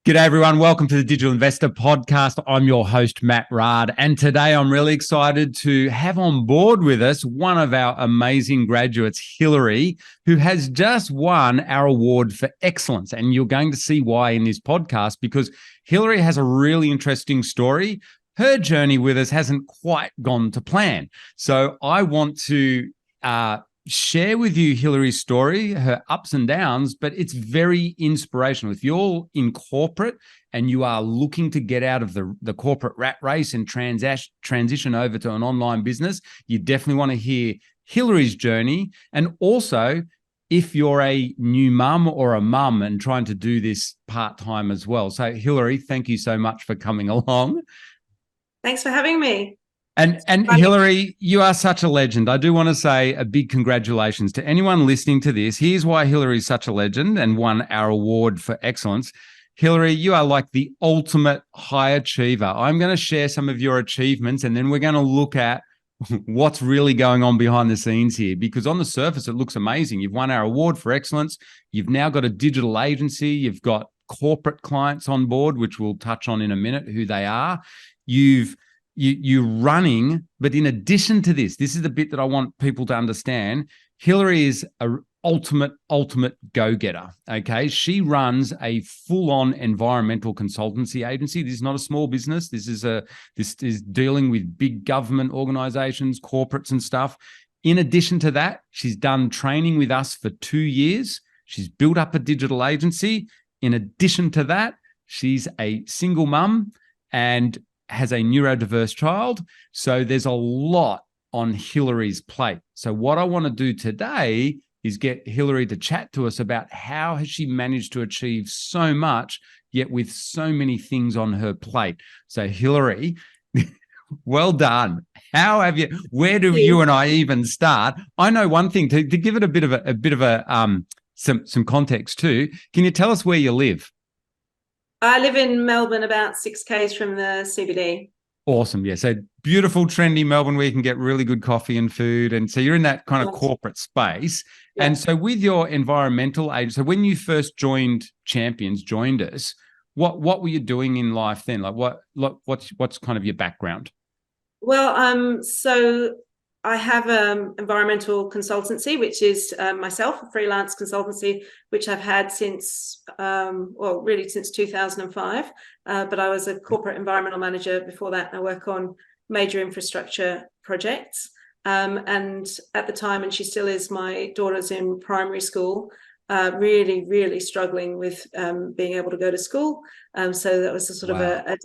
G'day, everyone. Welcome to the Digital Investor Podcast. I'm your host, Matt Rard. And today I'm really excited to have on board with us one of our amazing graduates, Hilary, who has just won our award for excellence. And you're going to see why in this podcast, because Hilary has a really interesting story. Her journey with us hasn't quite gone to plan. So I want to share with you Hilary's story, her ups and downs, but it's very inspirational. If you're in corporate and you are looking to get out of the corporate rat race and transition over to an online business, you definitely want to hear Hilary's journey. And also, if you're a new mum or a mum and trying to do this part-time as well. So Hilary, thank you so much for coming along. Thanks for having me. And Hilary, you are such a legend. I do want to say a big congratulations to anyone listening to this. Here's why Hilary is such a legend and won our award for excellence. Hilary, you are like the ultimate high achiever. I'm going to share some of your achievements, and then we're going to look at what's really going on behind the scenes here, because on the surface, it looks amazing. You've won our award for excellence. You've now got a digital agency. You've got corporate clients on board, which we'll touch on in a minute who they are. You're running, but in addition to this is the bit that I want people to understand. Hilary is an ultimate go-getter, okay? She runs a full-on environmental consultancy agency. This is not a small business. This is dealing with big government organizations, corporates and stuff. In addition to that, she's done training with us for 2 years. She's built up a digital agency. In addition to that, she's a single mum and has a neurodiverse child. So there's a lot on Hilary's plate. So what I want to do today is get Hilary to chat to us about how has she managed to achieve so much, yet with so many things on her plate. So Hilary, well done. Where do you and I even start? I know one thing to give it a bit of some context too. Can you tell us where you live? I live in Melbourne, about 6 k's from the CBD. Awesome. Yeah. So beautiful, trendy Melbourne where you can get really good coffee and food. And so you're in that kind of corporate space. Yeah. And so with your environmental agency, so when you first joined us, what were you doing in life then? Like what's kind of your background? Well, so I have environmental consultancy, which is myself, a freelance consultancy, which I've had since, really since 2005. But I was a corporate environmental manager before that. I work on major infrastructure projects. And at the time, and she still is, my daughter's in primary school, really, really struggling with being able to go to school. So that was a sort of a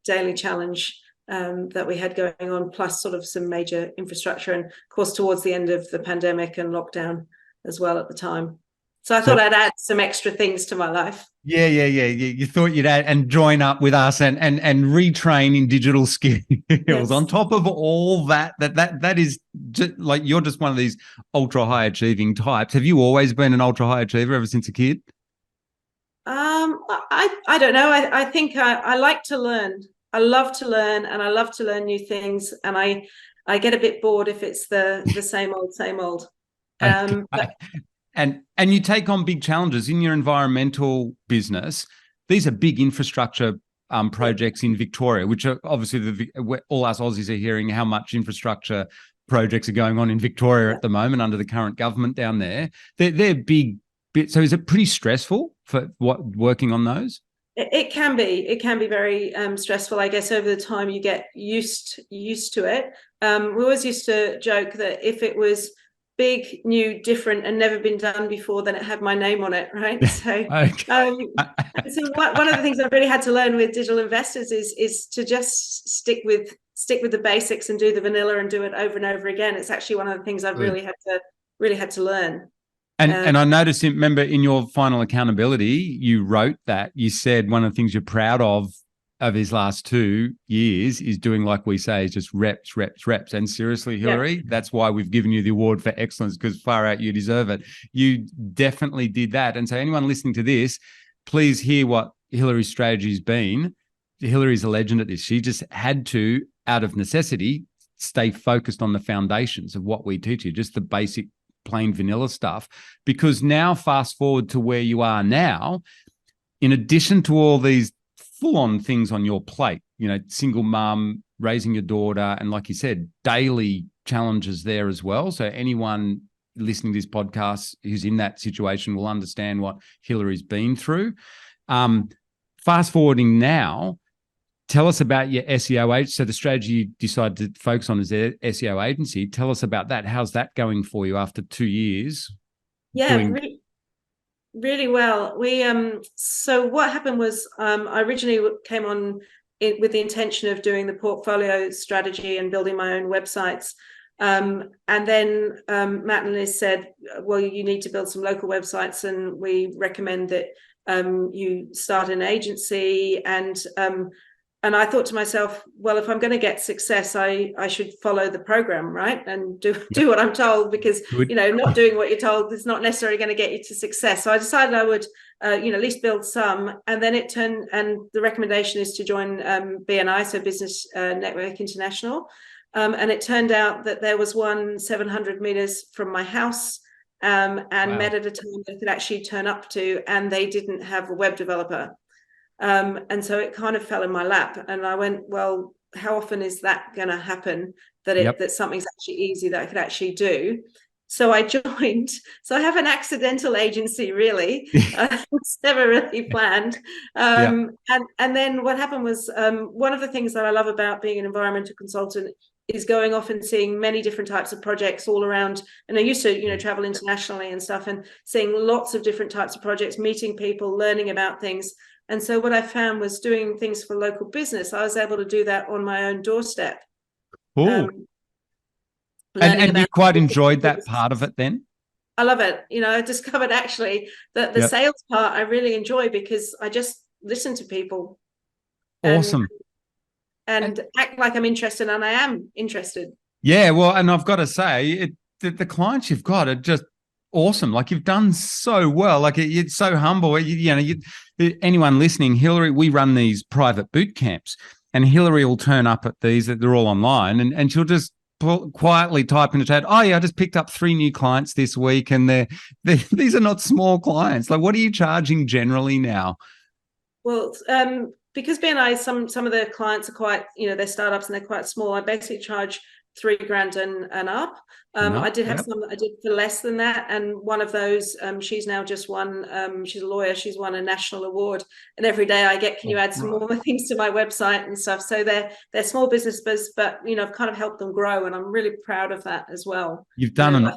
daily challenge that we had going on, plus sort of some major infrastructure, and of course towards the end of the pandemic and lockdown as well at the time. So I thought I'd add some extra things to my life. Yeah. You thought you'd add and join up with us and retrain in digital skills. Yes. On top of all that is just like, you're just one of these ultra high achieving types. Have you always been an ultra high achiever ever since a kid? I don't know. I think I like to learn. I love to learn, and I love to learn new things. And I get a bit bored if it's the same old. And you take on big challenges in your environmental business. These are big infrastructure projects in Victoria, which are obviously all us Aussies are hearing how much infrastructure projects are going on in Victoria at the moment under the current government down there. They're big bits. So is it pretty stressful for working on those? It can be very stressful. I guess over the time you get used to it. We always used to joke that if it was big, new, different, and never been done before, then it had my name on it, right? So, so one of the things I've really had to learn with digital investors is to just stick with the basics and do the vanilla and do it over and over again. It's actually one of the things I've really had to learn. And I noticed, remember in your final accountability, you wrote that you said one of the things you're proud of these last 2 years is doing, like we say, is just reps. And seriously, Hilary, that's why we've given you the award for excellence, because far out, you deserve it. You definitely did that. And so anyone listening to this, please hear what Hilary's strategy has been. Hilary's a legend at this. She just had to, out of necessity, stay focused on the foundations of what we teach you, just the basic plain vanilla stuff. Because now, fast forward to where you are now, in addition to all these full-on things on your plate, single mum, raising your daughter, and like you said, daily challenges there as well. So anyone listening to this podcast who's in that situation will understand what Hilary's been through. Fast forwarding now, tell us about your SEO. So the strategy you decided to focus on is the SEO agency. Tell us about that. How's that going for you after 2 years? Yeah, really well. So what happened was, I originally came on with the intention of doing the portfolio strategy and building my own websites. And then Matt and Liz said, well, you need to build some local websites, and we recommend that you start an agency. And I thought to myself, well, if I'm going to get success, I should follow the program, right? And do what I'm told, because, not doing what you're told is not necessarily going to get you to success. So I decided I would, at least build some. And then and the recommendation is to join BNI, so Business Network International. And it turned out that there was one 700 meters from my house, and Wow. met at a time that I could actually turn up to, and they didn't have a web developer. And so it kind of fell in my lap, and I went, well, how often is that going to happen, that something's actually easy that I could actually do? So I joined. So I have an accidental agency, really. It's never really planned. And then what happened was, one of the things that I love about being an environmental consultant is going off and seeing many different types of projects all around. And I used to, travel internationally and stuff, and seeing lots of different types of projects, meeting people, learning about things. And so what I found was, doing things for local business, I was able to do that on my own doorstep. And you quite enjoyed that part of it then? I love it. I discovered actually that the sales part I really enjoy, because I just listen to people. Awesome. And act like I'm interested, and I am interested. Yeah, well, and I've got to say, the clients you've got are just awesome. Like, you've done so well. Like, it's so humble. Anyone listening, Hilary, we run these private boot camps, and Hilary will turn up at these, they're all online, and she'll just quietly type in the chat, oh yeah, I just picked up 3 new clients this week, and these are not small clients. Like, what are you charging generally now? Well, because BNI, some of the clients are quite, they're startups and they're quite small. I basically charge $3,000 and up. I did have some I did for less than that, and one of those, she's now just won, she's a lawyer, she's won a national award, and every day I get, can you add some more things to my website and stuff. So they're small businesses, but I've kind of helped them grow, and I'm really proud of that as well. You've done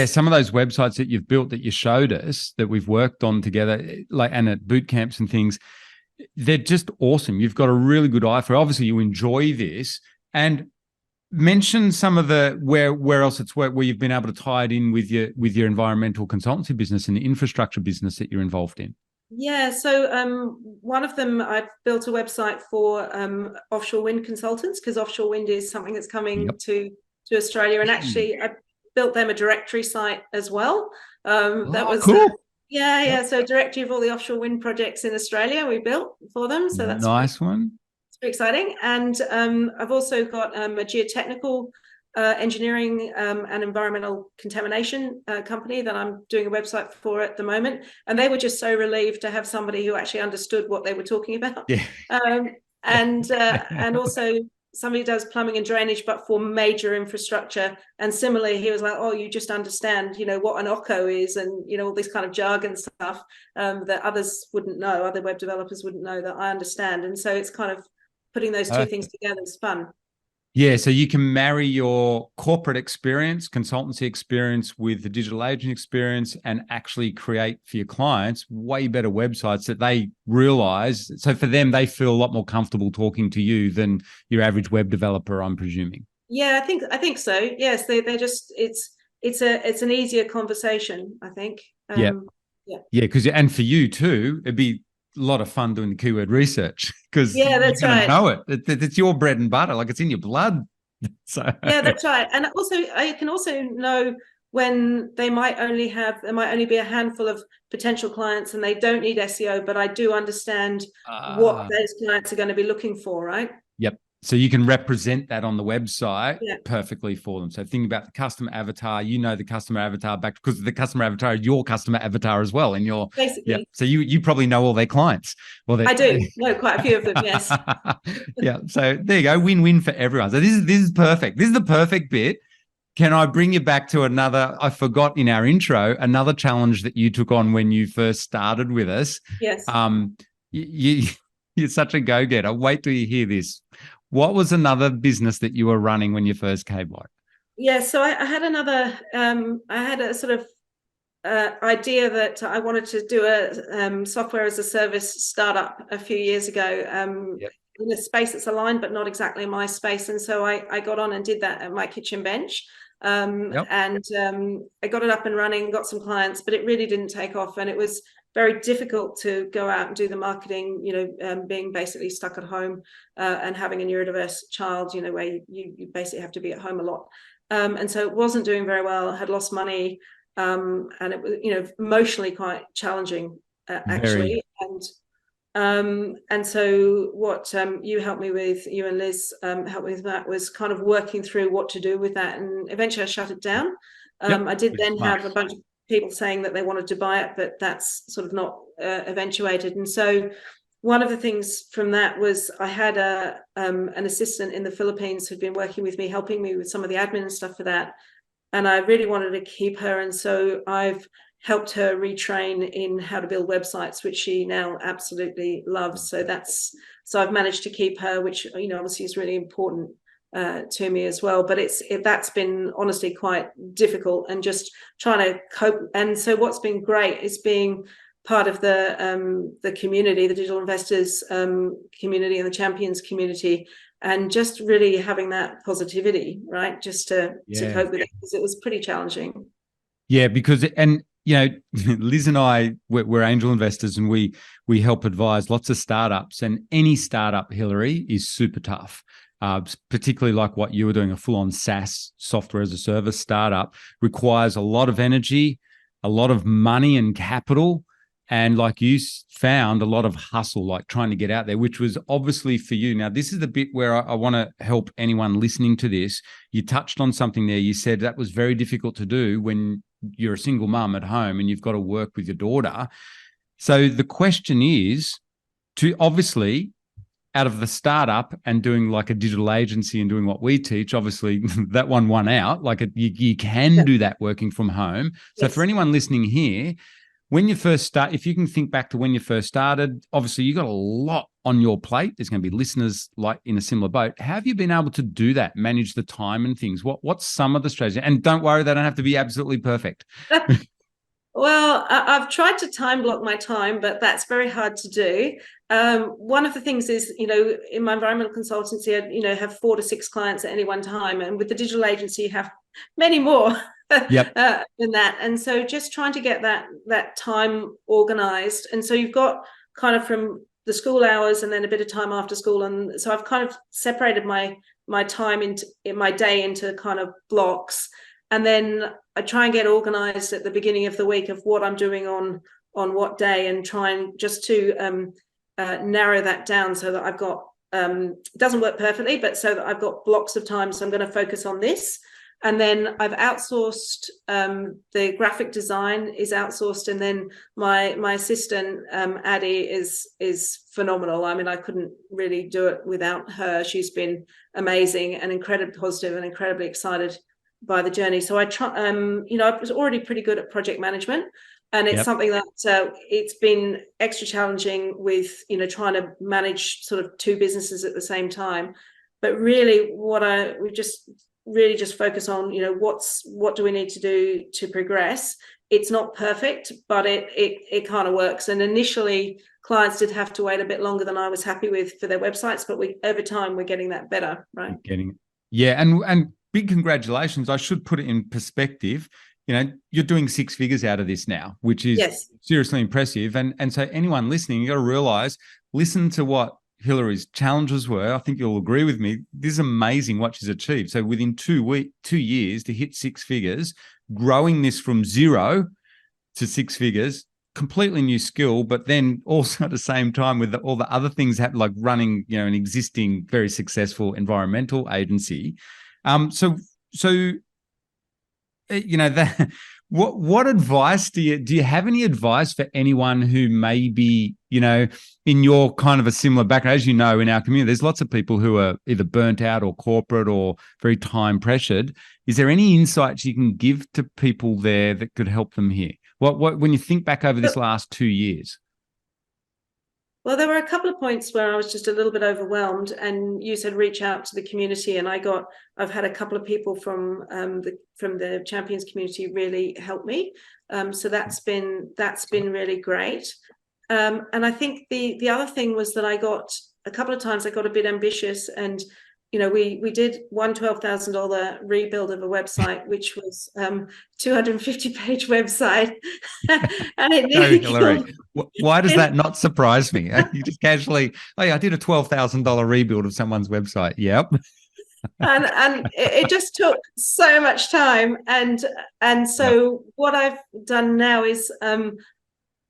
some of those websites that you've built, that you showed us, that we've worked on together, and at boot camps and things, they're just awesome. You've got a really good eye for it. Obviously you enjoy this, and mention some of the where else it's worked, where you've been able to tie it in with your environmental consultancy business and the infrastructure business that you're involved in. Yeah, so one of them, I've built a website for offshore wind consultants, because offshore wind is something that's coming to Australia, and actually I built them a directory site as well. That was cool. So directory of all the offshore wind projects in Australia we built for them. So that's nice one. It's pretty exciting. And I've also got a geotechnical engineering and environmental contamination company that I'm doing a website for at the moment. And they were just so relieved to have somebody who actually understood what they were talking about. And also somebody who does plumbing and drainage, but for major infrastructure. And similarly, he was like, oh, you just understand, what an OCO is, and, all this kind of jargon stuff that others wouldn't know, other web developers wouldn't know, that I understand. And so it's kind of putting those two things together is fun. Yeah, so you can marry your corporate experience, consultancy experience, with the digital agent experience, and actually create for your clients way better websites that they realize. So for them, they feel a lot more comfortable talking to you than your average web developer, I'm presuming. Yeah, I think so. Yes, they're just, it's an easier conversation, I think. Because and for you too, it'd be a lot of fun doing the keyword research, because that's right. Know it. It's your bread and butter, like it's in your blood. So that's right. And also I can also know when there might only be a handful of potential clients and they don't need SEO, but I do understand what those clients are going to be looking for, right? So you can represent that on the website Yeah. perfectly for them. So think about the customer avatar, the customer avatar back, because the customer avatar is your customer avatar as well. And Basically. So you probably know all their clients. Well, I do know quite a few of them, yes. Yeah. So there you go. Win-win for everyone. So this is perfect. This is the perfect bit. Can I bring you back to another, I forgot in our intro, another challenge that you took on when you first started with us. Yes. You're such a go-getter. Wait till you hear this. What was another business that you were running when you first came on? Yeah, so I had another, I had a sort of idea that I wanted to do a software as a service startup a few years ago, in a space that's aligned, but not exactly my space. And so I got on and did that at my kitchen bench. And I got it up and running, got some clients, but it really didn't take off. And it was very difficult to go out and do the marketing, being basically stuck at home and having a neurodiverse child, where you basically have to be at home a lot. And so it wasn't doing very well. I had lost money, and it was, emotionally quite challenging, actually. And so what you helped me with, you and Liz helped me with that, was kind of working through what to do with that. And eventually I shut it down. I did then have a bunch of people saying that they wanted to buy it, but that's sort of not eventuated. And so one of the things from that was I had an assistant in the Philippines who'd been working with me, helping me with some of the admin and stuff for that. And I really wanted to keep her. And so I've helped her retrain in how to build websites, which she now absolutely loves. So I've managed to keep her, which, obviously is really important to me as well. But that's been honestly quite difficult, and just trying to cope. And so what's been great is being part of the community, the digital investors community and the champions community, and just really having that positivity, right? Just to cope with it, because it was pretty challenging. Yeah, because, Liz and I, we're angel investors, and we help advise lots of startups, and any startup, Hilary, is super tough. Particularly like what you were doing, a full-on SaaS, software as a service startup, requires a lot of energy, a lot of money and capital, and like you found, a lot of hustle, like trying to get out there, which was obviously for you. Now, this is the bit where I want to help anyone listening to this. You touched on something there. You said that was very difficult to do when you're a single mum at home and you've got to work with your daughter. So the question is, to obviously, out of the startup and doing like a digital agency and doing what we teach, obviously that one won out. Like you can do that working from home. So for anyone listening here, when you first start, if you can think back to when you first started, obviously you got a lot on your plate. There's going to be listeners like in a similar boat. How have you been able to do that, manage the time and things? What's some of the strategy? And don't worry, they don't have to be absolutely perfect. Well, I've tried to time block my time, but that's very hard to do. One of the things is, in my environmental consultancy, I have 4 to 6 clients at any one time. And with the digital agency, you have many more than that. And so just trying to get that time organized. And so you've got kind of from the school hours and then a bit of time after school. And so I've kind of separated my time in my day into kind of blocks. And then I try and get organized at the beginning of the week of what I'm doing on what day, and try and just to narrow that down so that I've got, it doesn't work perfectly, but so that I've got blocks of time. So I'm going to focus on this. And then I've outsourced, the graphic design is outsourced. And then my assistant, Addie, is phenomenal. I mean, I couldn't really do it without her. She's been amazing and incredibly positive and incredibly excited by the journey. So I try, I was already pretty good at project management, and it's something that it's been extra challenging with, trying to manage sort of 2 businesses at the same time. But really we just really just focus on, what do we need to do to progress? It's not perfect, but it kind of works. And initially clients did have to wait a bit longer than I was happy with for their websites, but over time we're getting that better, right? And big congratulations. I should put it in perspective. You're doing 6 figures out of this now, which is seriously impressive. And so anyone listening, you got to realize, listen to what Hilary's challenges were. I think you'll agree with me. This is amazing what she's achieved. So within 2 years to hit 6 figures, growing this from 0 to 6 figures, completely new skill, but then also at the same time with all the other things like running, an existing very successful environmental agency. So that what advice do you have any advice for anyone who may be, in your kind of a similar background? As you know, in our community, there's lots of people who are either burnt out or corporate or very time pressured. Is there any insights you can give to people there that could help them here? What when you think back over this last 2 years? Well, there were a couple of points where I was just a little bit overwhelmed, and you said reach out to the community, and I've had a couple of people from the Champions community really help me. So that's been really great. And I think the other thing was that a couple of times I got a bit ambitious, and we did one $12,000 rebuild of a website, which was 250-page website, and it nearly Hilary, why does that not surprise me? You just casually, oh yeah, I did a $12,000 rebuild of someone's website. Yep. and it just took so much time, and so what I've done now is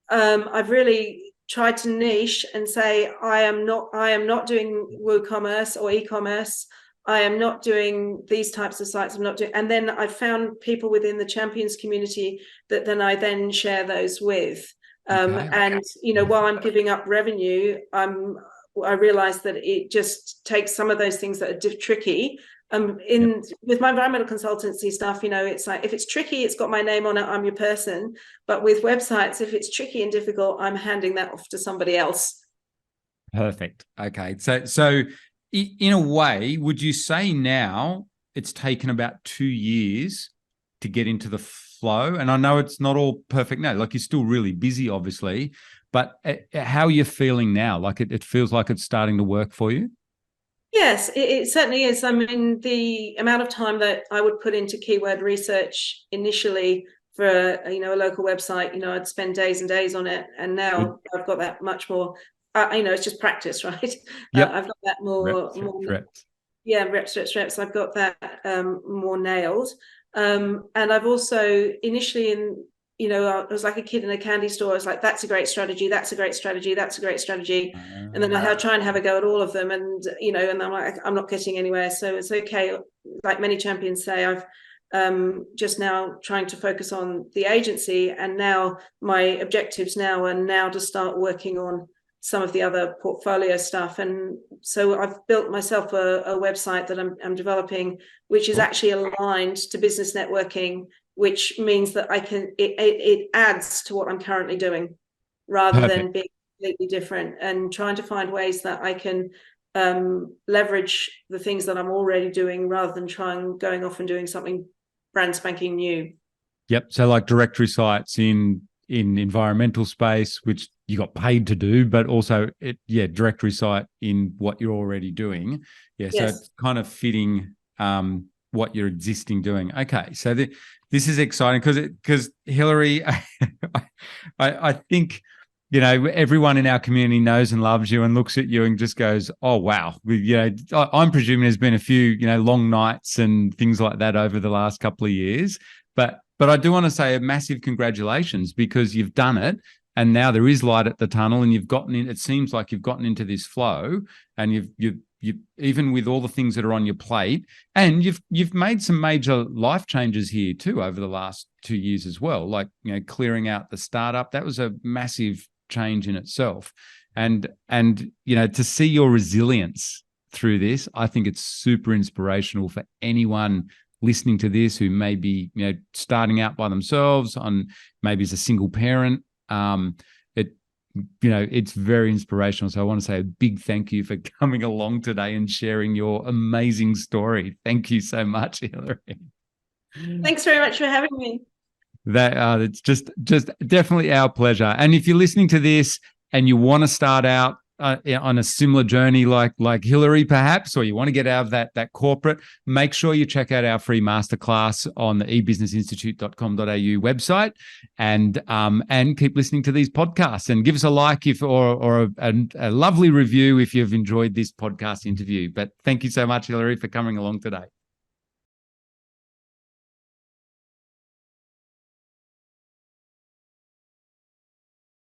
I've really tried to niche and say I am not doing WooCommerce or e-commerce. I am not doing these types of sites. I'm not doing, and then I found people within the Champions community that then I share those with. And while I'm giving up revenue, I realize that it just takes some of those things that are tricky. With my environmental consultancy stuff, it's like, if it's tricky, it's got my name on it, I'm your person. But with websites, if it's tricky and difficult, I'm handing that off to somebody else. Perfect. Okay. So in a way, would you say now it's taken about 2 years to get into the flow? And I know it's not all perfect now, like you're still really busy, obviously, but how are you feeling now? Like it feels like it's starting to work for you? Yes, it certainly is. I mean, the amount of time that I would put into keyword research initially for a local website, I'd spend days and days on it, and now I've got that much more. It's just practice, right? Yep. I've got that more reps. Yeah, reps. I've got that more nailed. And I've also initially I was like a kid in a candy store. I was like, that's a great strategy. That's a great strategy. That's a great strategy. And then I try and have a go at all of them. And, and I'm like, I'm not getting anywhere. So it's okay. Like many champions say, I've just now trying to focus on the agency. And now my objectives now are now to start working on some of the other portfolio stuff. And so I've built myself a website that I'm developing, which is actually aligned to business networking, which means that it adds to what I'm currently doing rather than being completely different, and trying to find ways that I can leverage the things that I'm already doing rather than going off and doing something brand spanking new. Yep. So like directory sites in environmental space, which you got paid to do, but also directory site in what you're already doing. Yeah. So it's kind of fitting what you're existing doing. Okay. So this is exciting because Hilary, I think, everyone in our community knows and loves you and looks at you and just goes, oh, wow. I'm presuming there's been a few, long nights and things like that over the last couple of years. But I do want to say a massive congratulations, because you've done it. And now there is light at the tunnel, and you've gotten in. It seems like you've gotten into this flow, and you've even with all the things that are on your plate, and you've made some major life changes here too over the last 2 years as well. Like, clearing out the startup, that was a massive change in itself. And to see your resilience through this, I think it's super inspirational for anyone listening to this who may be, starting out by themselves, on maybe as a single parent. It's very inspirational. So I want to say a big thank you for coming along today and sharing your amazing story. Thank you so much, Hilary. Thanks very much for having me. It's just definitely our pleasure. And if you're listening to this and you want to start out on a similar journey like Hilary perhaps, or you want to get out of that corporate, make sure you check out our free masterclass on the ebusinessinstitute.com.au website, and keep listening to these podcasts, and give us a like or a lovely review if you've enjoyed this podcast interview. But thank you so much, Hilary, for coming along today.